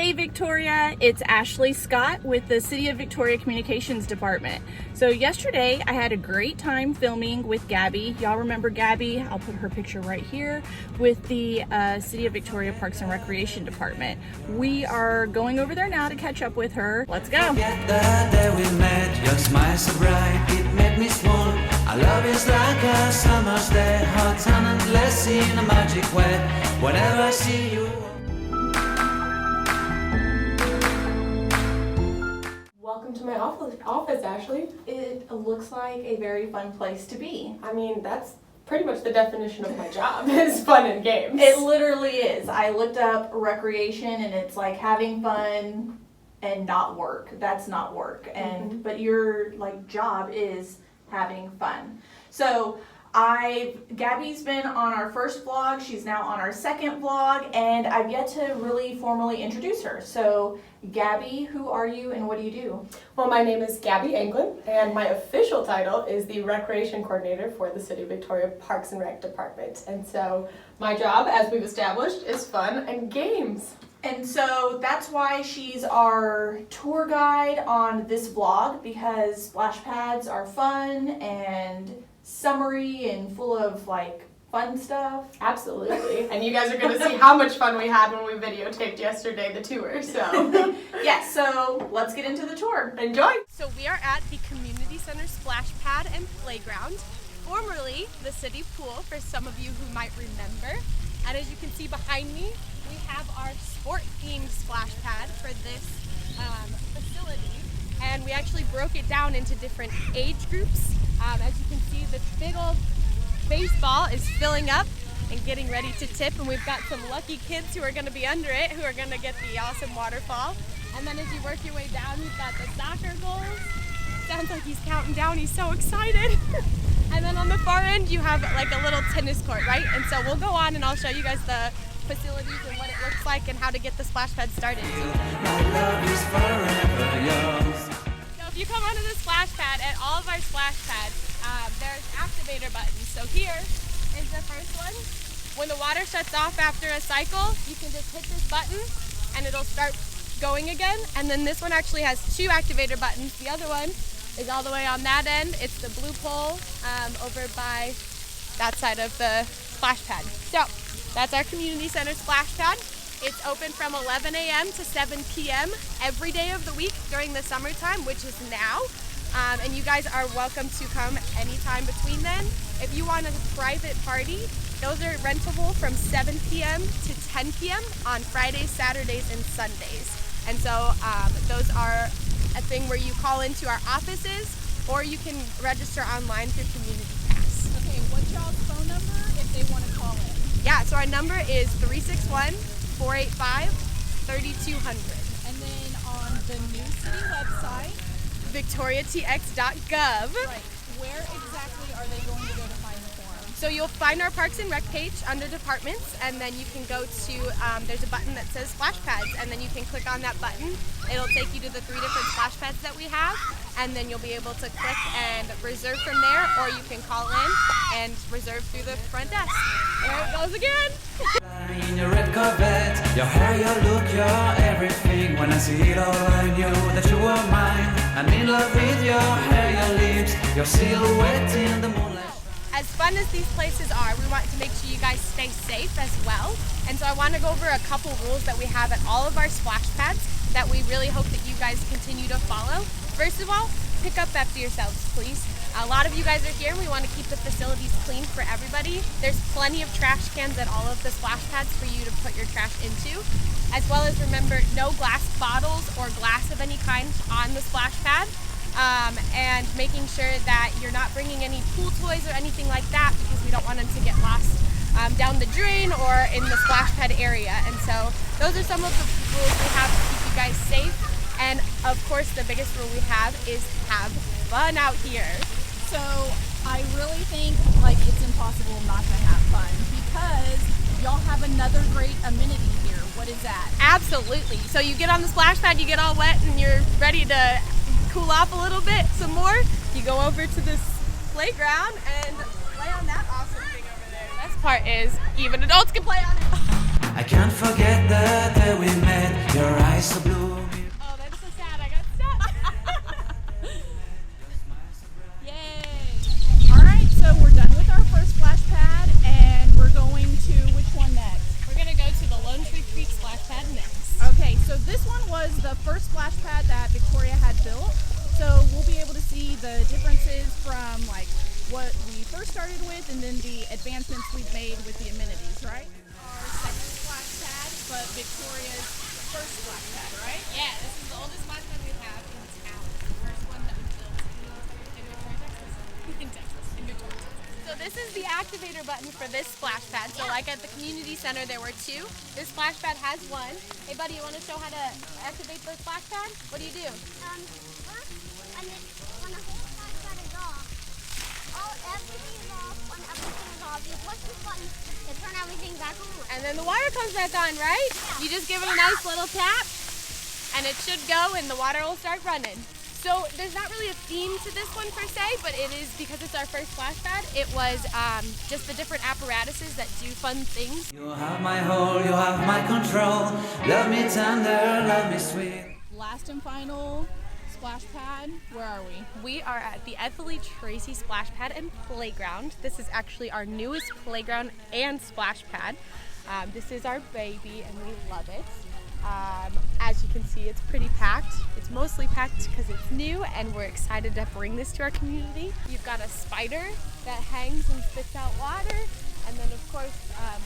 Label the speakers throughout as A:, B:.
A: Hey Victoria, it's Ashley Scott with the City of Victoria Communications Department. So yesterday I had a great time filming with Gabby. Y'all remember Gabby? I'll put her picture right here with the City of Victoria Parks and Recreation Department. We are going over there now to catch up with her. Let's go.
B: Forget the day we met, your smile so bright, it made me swoon. Our love is like a summer's day, hot and endless in a magic way. Whenever I see you.
C: Welcome to my office, Ashley.
A: It looks like a very fun place to be.
C: I mean, that's pretty much the definition of my job, is fun and games.
A: It literally is. I looked up recreation and it's like having fun and not work. That's not work. And but your job is having fun. So Gabby's been on our first vlog, she's now on our second vlog, and I've yet to really formally introduce her. So Gabby, who are you and what do you do?
C: Well, my name is Gabby Anglin, and my official title is the Recreation Coordinator for the City of Victoria Parks and Rec Department. And so my job, as we've established, is fun and games.
A: And so that's why she's our tour guide on this vlog, because splash pads are fun and summery and full of fun stuff.
C: Absolutely. And you guys are going to see how much fun we had when we videotaped yesterday the tour. So
A: yes, so let's get into the tour.
C: Enjoy.
D: So we are at the Community Center Splash Pad and Playground, formerly the city pool for some of you who might remember. And as you can see behind me, we have our sport-themed splash pad for this facility. And we actually broke it down into different age groups. As you can see, this big old baseball is filling up and getting ready to tip, and we've got some lucky kids who are going to be under it, who are going to get the awesome waterfall. And then as you work your way down, we've got the soccer goals. Sounds like he's counting down, he's so excited. And then on the far end, you have a little tennis court, right? And so we'll go on and I'll show you guys the facilities and what it looks like and how to get the splash pad started.
B: My love is forever yours.
D: If you come onto the splash pad, at all of our splash pads, there's activator buttons. So here is the first one. When the water shuts off after a cycle, you can just hit this button and it'll start going again. And then this one actually has two activator buttons. The other one is all the way on that end. It's the blue pole over by that side of the splash pad. So that's our community center splash pad. It's open from 11 a.m. to 7 p.m. every day of the week during the summertime, which is now. And you guys are welcome to come anytime between then. If you want a private party, those are rentable from 7 p.m. to 10 p.m. on Fridays, Saturdays, and Sundays. And so those are a thing where you call into our offices or you can register online through Community Pass.
E: Okay, what's y'all's phone number if they want to call in?
D: Yeah, so our number is 361-485-3200.
E: And then on the new city website,
D: victoriatx.gov.
E: right, where exactly are they going to go to find the form?
D: So you'll find our Parks and Rec page under departments, and then you can go to, there's a button that says splash pads, and then you can click on that button. It'll take you to the 3 different splash pads that we have, and then you'll be able to click and reserve from there, or you can call in and reserve through the front desk. There it goes again.
B: In your red Corvette, your hair, your look, your everything. When I see it all, I knew that you were mine. I'm in love with your hair, your lips, your silhouette in the moonlight.
D: As fun as these places are, we want to make sure you guys stay safe as well. And so I want to go over a couple rules that we have at all of our splash pads that we really hope that you guys continue to follow. First of all, pick up after yourselves, please. A lot of you guys are here and we want to keep the facilities clean for everybody. There's plenty of trash cans at all of the splash pads for you to put your trash into. As well as remember, no glass bottles or glass of any kind on the splash pad. And making sure that you're not bringing any pool toys or anything like that because we don't want them to get lost down the drain or in the splash pad area. And so those are some of the rules we have to keep you guys safe. And of course, the biggest rule we have is have fun out here.
E: So I really think it's impossible not to have fun because y'all have another great amenity here. What is that?
D: Absolutely. So you get on the splash pad, you get all wet and you're ready to cool off a little bit some more. You go over to this playground and play on that awesome thing over there. The best part is even adults can play on it.
B: I can't forget the day we met. Your eyes
E: first splash pad that Victoria had built. So we'll be able to see the differences from like what we first started with and then the advancements we've made with the amenities, right? Our second splash pad, but Victoria's first splash pad, right?
D: Yeah, this is the oldest splash pad we have in town. The first one that was built in Victoria, Texas. In Texas, in Victoria, Texas. So this is the activator button for this splash pad. So like at the community center there were 2. This splash pad has 1. Hey buddy, you want to show how to activate the splash pad? What do you do?
F: First, when the whole splash pad is off, everything is off. When everything is off, you push this button to turn everything back on.
D: And then the water comes back on, right?
F: Yeah.
D: You just give it a nice little tap and it should go and the water will start running. So there's not really a theme to this one per se, but it is because it's our first splash pad. It was just the different apparatuses that do fun things.
B: You have my hold, you have my control. Love me tender, love me sweet.
E: Last and final splash pad. Where are we?
D: We are at the Ethel Tracy Splash Pad and Playground. This is actually our newest playground and splash pad. This is our baby and we love it. As you can see, it's pretty packed. It's mostly packed because it's new and we're excited to bring this to our community. You've got a spider that hangs and spits out water. And then of course,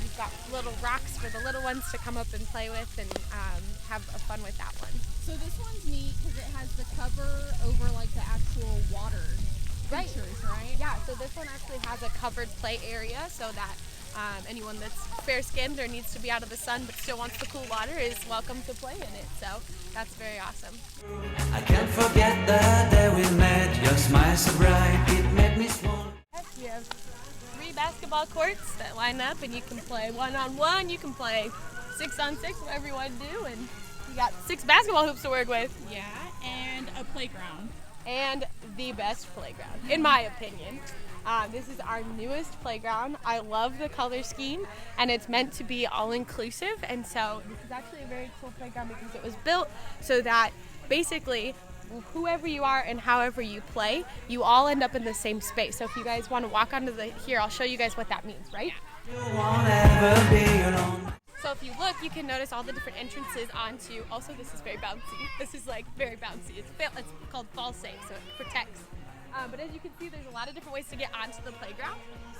D: you've got little rocks for the little ones to come up and play with and have fun with that one.
E: So this one's neat because it has the cover over like the actual water features, right?
D: Yeah, so this one actually has a covered play area so that anyone that's fair-skinned or needs to be out of the sun but still wants the cool water is welcome to play in it. So that's very awesome.
B: I can't forget the day we met. Your smile so bright, it made me swoon.
D: You have 3 basketball courts that line up and you can play 1-on-1, you can play 6-on-6, whatever you want to do, and you got 6 basketball hoops to work with.
E: Yeah, and a playground.
D: And the best playground, in my opinion. This is our newest playground. I love the color scheme and it's meant to be all-inclusive, and so this is actually a very cool playground because it was built so that basically whoever you are and however you play, you all end up in the same space. So if you guys want to walk onto here, I'll show you guys what that means, right?
B: You won't ever be alone.
D: So if you look, you can notice all the different entrances onto, also this is very bouncy. This is like very bouncy. It's called fall safe, so it protects. But as you can see, there's a lot of different ways to get onto the playground.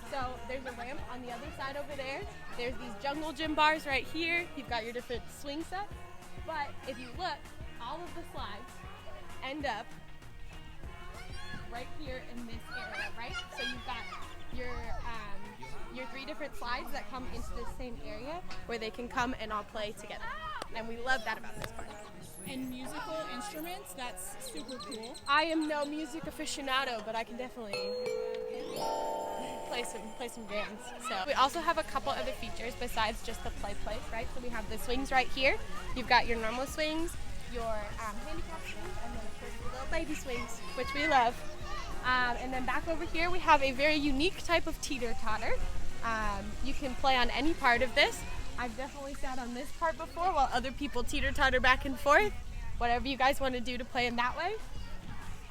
D: So there's a ramp on the other side over there. There's these jungle gym bars right here. You've got your different swing sets. But if you look, all of the slides end up right here in this area, right? So you've got your 3 different slides that come into the same area where they can come and all play together. And we love that about this park.
E: And musical instruments, that's super cool.
D: I am no music aficionado, but I can definitely play some jams. So we also have a couple other features besides just the play place, right? So we have the swings right here. You've got your normal swings, your handicap swings, and then of course the little baby swings, which we love. And then back over here we have a very unique type of teeter-totter. You can play on any part of this. I've definitely sat on this part before while other people teeter-totter back and forth. Whatever you guys want to do to play in that way.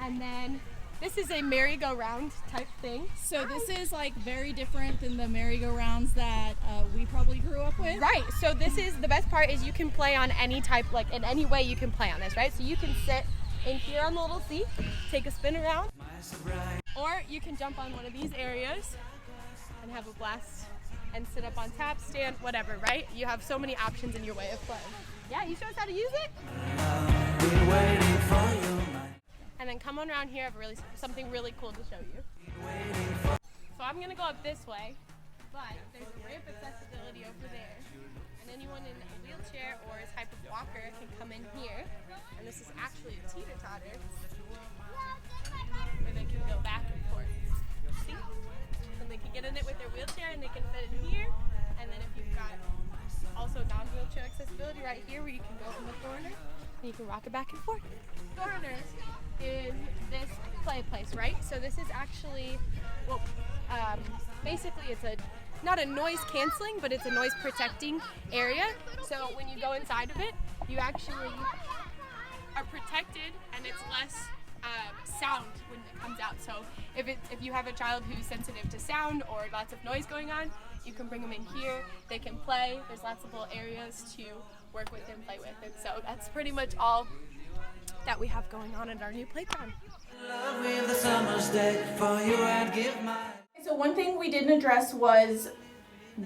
D: And then this is a merry-go-round type thing.
E: So this is like very different than the merry-go-rounds that we probably grew up with.
D: Right, so this is, the best part is you can play on any type, like in any way you can play on this, right? So you can sit in here on the little seat, take a spin around, or you can jump on one of these areas and have a blast and sit up on tap, stand, whatever, right? You have so many options in your way of playing. Yeah, you show us how to use it? And then come on around here, I have something really cool to show you. So I'm gonna go up this way, but there's a ramp accessibility over there. And anyone in a wheelchair or a type of walker can come in here. And this is actually a teeter-totter where they can go back and forth. See? And they can get in it with their wheelchair and they can fit in here. And then if you've got also non-wheelchair accessibility right here where you can go in the corner and you can rock it back and forth. Corner is this play place, right? So this is actually, well, basically it's not a noise canceling, but it's a noise protecting area. So when you go inside of it, you actually are protected and it's less sound when it comes out. So if you have a child who's sensitive to sound or lots of noise going on, you can bring them in here. They can play. There's lots of little areas to work with and play with. And so that's pretty much all
C: that we have going on at our new playground.
B: Love with the summer's day for you and give my.
A: So one thing we didn't address was,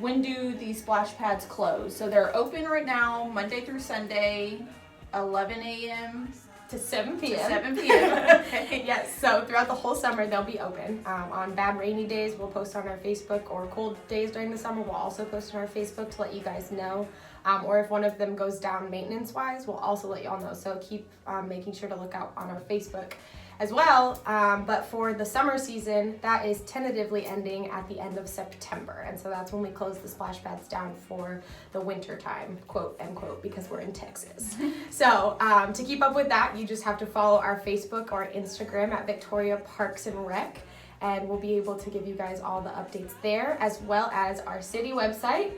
A: when do these splash pads close? So they're open right now, Monday through Sunday, 11 a.m.
C: To 7 p.m.
A: to 7 p.m.
C: Yes, so throughout the whole summer they'll be open. On bad rainy days we'll post on our Facebook, or cold days during the summer we'll also post on our Facebook to let you guys know. Or if one of them goes down maintenance wise, we'll also let y'all know. So keep making sure to look out on our Facebook as well. But for the summer season, that is tentatively ending at the end of September. And so that's when we close the splash pads down for the winter time, quote unquote, because we're in Texas. So to keep up with that, you just have to follow our Facebook or Instagram at Victoria Parks and Rec. And we'll be able to give you guys all the updates there, as well as our city website,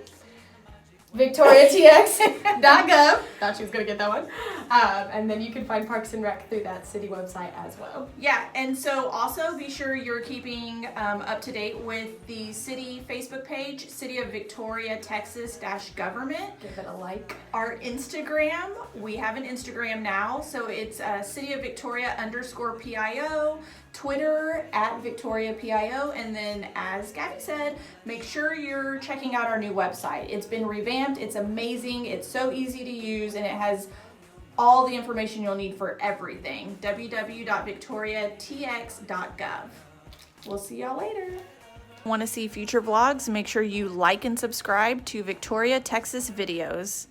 C: victoriatx.gov. Thought she was gonna get that one. And then you can find Parks and Rec through that city website as well.
A: Yeah, and so also be sure you're keeping up to date with the city Facebook page, City of Victoria, Texas-Government.
C: Give it a like.
A: Our Instagram, we have an Instagram now, so it's City of Victoria _PIO, Twitter at Victoria PIO, and then as Gabby said, make sure you're checking out our new website. It's been revamped, it's amazing, it's so easy to use, and it has all the information you'll need for everything. www.victoriatx.gov. We'll see y'all later. Want to see future vlogs? Make sure you like and subscribe to Victoria, Texas videos.